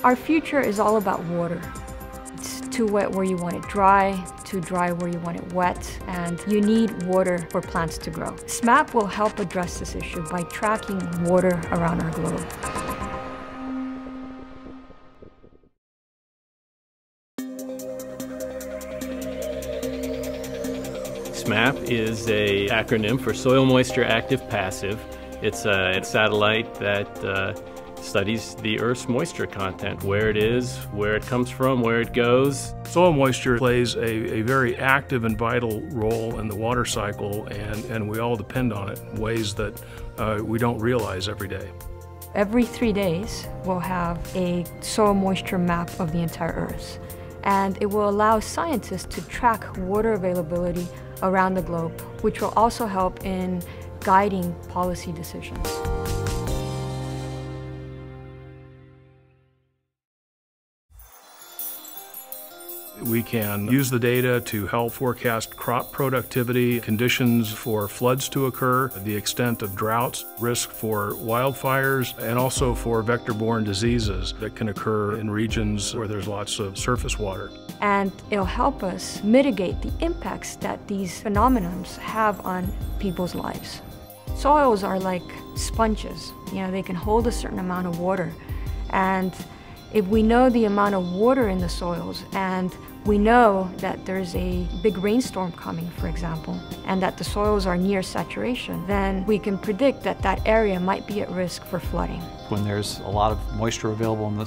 Our future is all about water. It's too wet where you want it dry, too dry where you want it wet, and you need water for plants to grow. SMAP will help address this issue by tracking water around our globe. SMAP is an acronym for Soil Moisture Active Passive. It's a satellite that studies the Earth's moisture content, where it is, where it comes from, where it goes. Soil moisture plays a very active and vital role in the water cycle, and we all depend on it in ways that we don't realize every day. Every 3 days, we'll have a soil moisture map of the entire Earth, and it will allow scientists to track water availability around the globe, which will also help in guiding policy decisions. We can use the data to help forecast crop productivity, conditions for floods to occur, the extent of droughts, risk for wildfires, and also for vector-borne diseases that can occur in regions where there's lots of surface water. And it'll help us mitigate the impacts that these phenomena have on people's lives. Soils are like sponges. They can hold a certain amount of water. And if we know the amount of water in the soils, and we know that there's a big rainstorm coming, for example, and that the soils are near saturation, then we can predict that that area might be at risk for flooding. When there's a lot of moisture available in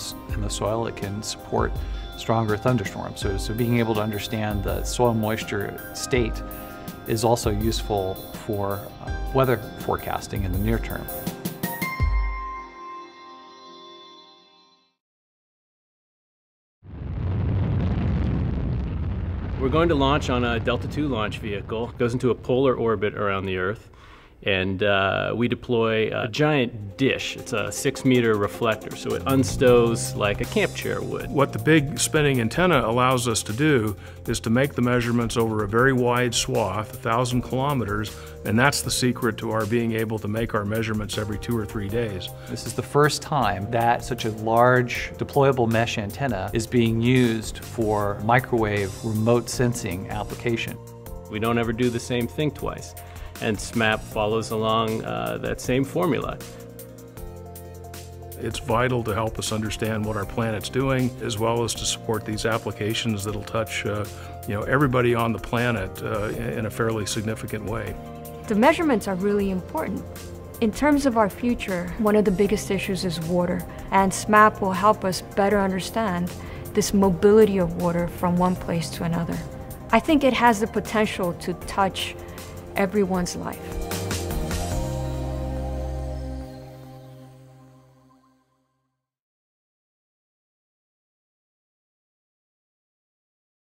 the soil, it can support stronger thunderstorms. So being able to understand the soil moisture state is also useful for weather forecasting in the near term. We're going to launch on a Delta II launch vehicle. It goes into a polar orbit around the Earth, and we deploy a giant dish. It's a 6-meter reflector, so it unstows like a camp chair would. What the big spinning antenna allows us to do is to make the measurements over a very wide swath, 1,000 kilometers, and that's the secret to our being able to make our measurements every 2 or 3 days. This is the first time that such a large deployable mesh antenna is being used for microwave remote sensing application. We don't ever do the same thing twice, and SMAP follows along that same formula. It's vital to help us understand what our planet's doing, as well as to support these applications that'll touch everybody on the planet in a fairly significant way. The measurements are really important. In terms of our future, one of the biggest issues is water, and SMAP will help us better understand this mobility of water from one place to another. I think it has the potential to touch everyone's life.